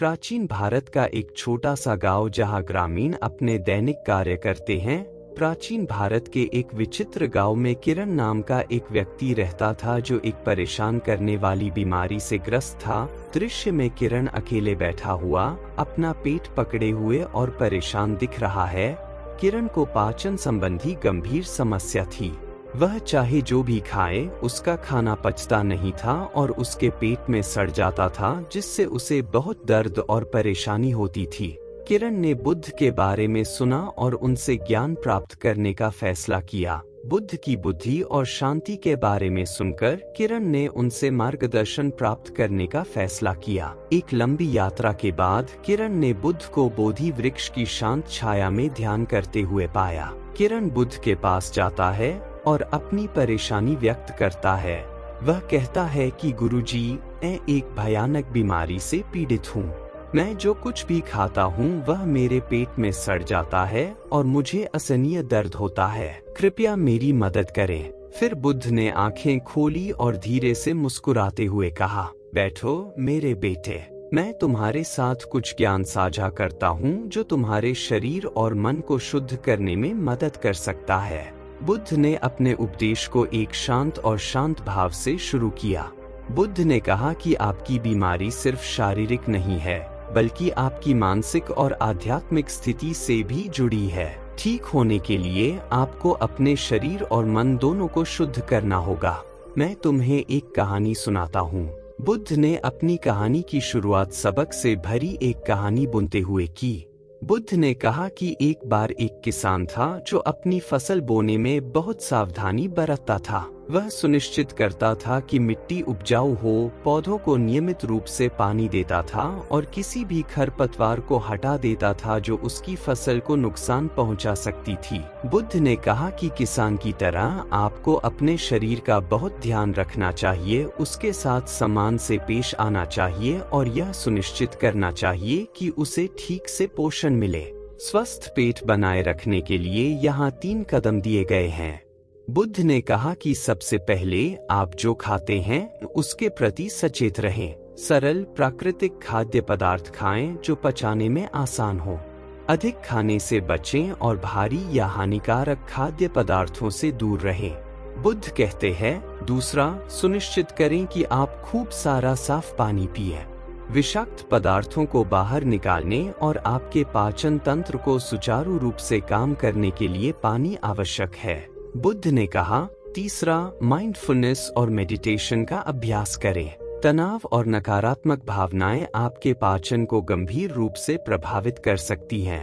प्राचीन भारत का एक छोटा सा गांव जहां ग्रामीण अपने दैनिक कार्य करते हैं। प्राचीन भारत के एक विचित्र गांव में किरण नाम का एक व्यक्ति रहता था जो एक परेशान करने वाली बीमारी से ग्रस्त था। दृश्य में किरण अकेले बैठा हुआ, अपना पेट पकड़े हुए और परेशान दिख रहा है। किरण को पाचन संबंधी गंभीर समस्या थी। वह चाहे जो भी खाए, उसका खाना पचता नहीं था और उसके पेट में सड़ जाता था, जिससे उसे बहुत दर्द और परेशानी होती थी। किरण ने बुद्ध के बारे में सुना और उनसे ज्ञान प्राप्त करने का फैसला किया। बुद्ध की बुद्धि और शांति के बारे में सुनकर किरण ने उनसे मार्गदर्शन प्राप्त करने का फैसला किया। एक लंबी यात्रा के बाद किरण ने बुद्ध को बोधि वृक्ष की शांत छाया में ध्यान करते हुए पाया। किरण बुद्ध के पास जाता है और अपनी परेशानी व्यक्त करता है। वह कहता है कि गुरुजी, मैं एक भयानक बीमारी से पीड़ित हूँ। मैं जो कुछ भी खाता हूँ वह मेरे पेट में सड़ जाता है और मुझे असहनीय दर्द होता है। कृपया मेरी मदद करें। फिर बुद्ध ने आंखें खोली और धीरे से मुस्कुराते हुए कहा, बैठो मेरे बेटे, मैं तुम्हारे साथ कुछ ज्ञान साझा करता हूँ जो तुम्हारे शरीर और मन को शुद्ध करने में मदद कर सकता है। बुद्ध ने अपने उपदेश को एक शांत और शांत भाव से शुरू किया। बुद्ध ने कहा कि आपकी बीमारी सिर्फ शारीरिक नहीं है, बल्कि आपकी मानसिक और आध्यात्मिक स्थिति से भी जुड़ी है। ठीक होने के लिए आपको अपने शरीर और मन दोनों को शुद्ध करना होगा। मैं तुम्हें एक कहानी सुनाता हूँ। बुद्ध ने अपनी कहानी की शुरुआत सबक से भरी एक कहानी बुनते हुए की। बुद्ध ने कहा कि एक बार एक किसान था जो अपनी फसल बोने में बहुत सावधानी बरतता था। वह सुनिश्चित करता था कि मिट्टी उपजाऊ हो, पौधों को नियमित रूप से पानी देता था और किसी भी खरपतवार को हटा देता था जो उसकी फसल को नुकसान पहुंचा सकती थी। बुद्ध ने कहा कि किसान की तरह आपको अपने शरीर का बहुत ध्यान रखना चाहिए, उसके साथ सम्मान से पेश आना चाहिए और यह सुनिश्चित करना चाहिए कि उसे ठीक से पोषण मिले। स्वस्थ पेट बनाए रखने के लिए यहाँ 3 कदम दिए गए हैं। बुद्ध ने कहा कि सबसे पहले आप जो खाते हैं उसके प्रति सचेत रहें। सरल प्राकृतिक खाद्य पदार्थ खाएं जो पचाने में आसान हो। अधिक खाने से बचें और भारी या हानिकारक खाद्य पदार्थों से दूर रहें। बुद्ध कहते हैं, दूसरा, सुनिश्चित करें कि आप खूब सारा साफ पानी पिएं। विषाक्त पदार्थों को बाहर निकालने और आपके पाचन तंत्र को सुचारू रूप से काम करने के लिए पानी आवश्यक है। बुद्ध ने कहा, तीसरा, माइंडफुलनेस और मेडिटेशन का अभ्यास करें। तनाव और नकारात्मक भावनाएं आपके पाचन को गंभीर रूप से प्रभावित कर सकती हैं।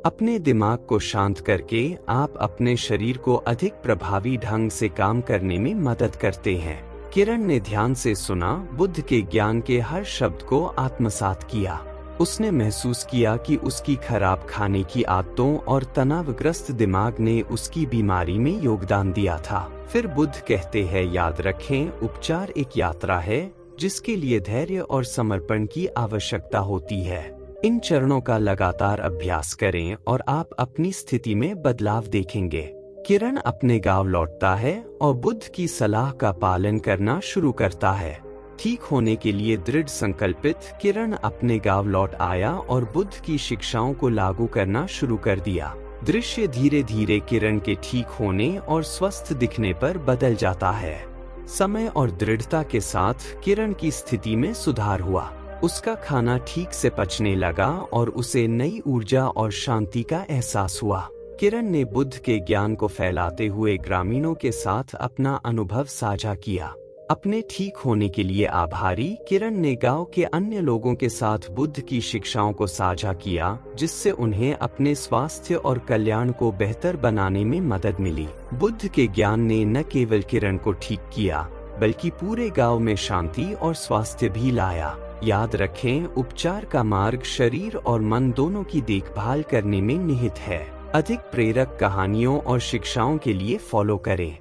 अपने दिमाग को शांत करके आप अपने शरीर को अधिक प्रभावी ढंग से काम करने में मदद करते हैं। किरण ने ध्यान से सुना, बुद्ध के ज्ञान के हर शब्द को आत्मसात किया। उसने महसूस किया कि उसकी खराब खाने की आदतों और तनावग्रस्त दिमाग ने उसकी बीमारी में योगदान दिया था। फिर बुद्ध कहते हैं, याद रखें, उपचार एक यात्रा है जिसके लिए धैर्य और समर्पण की आवश्यकता होती है। इन चरणों का लगातार अभ्यास करें और आप अपनी स्थिति में बदलाव देखेंगे। किरण अपने गांव लौटता है और बुद्ध की सलाह का पालन करना शुरू करता है। ठीक होने के लिए दृढ़ संकल्पित किरण अपने गांव लौट आया और बुद्ध की शिक्षाओं को लागू करना शुरू कर दिया। दृश्य धीरे धीरे किरण के ठीक होने और स्वस्थ दिखने पर बदल जाता है। समय और दृढ़ता के साथ किरण की स्थिति में सुधार हुआ। उसका खाना ठीक से पचने लगा और उसे नई ऊर्जा और शांति का एहसास हुआ। किरण ने बुद्ध के ज्ञान को फैलाते हुए ग्रामीणों के साथ अपना अनुभव साझा किया। अपने ठीक होने के लिए आभारी किरण ने गांव के अन्य लोगों के साथ बुद्ध की शिक्षाओं को साझा किया, जिससे उन्हें अपने स्वास्थ्य और कल्याण को बेहतर बनाने में मदद मिली। बुद्ध के ज्ञान ने न केवल किरण को ठीक किया, बल्कि पूरे गांव में शांति और स्वास्थ्य भी लाया। याद रखें, उपचार का मार्ग शरीर और मन दोनों की देखभाल करने में निहित है। अधिक प्रेरक कहानियों और शिक्षाओं के लिए फॉलो करें।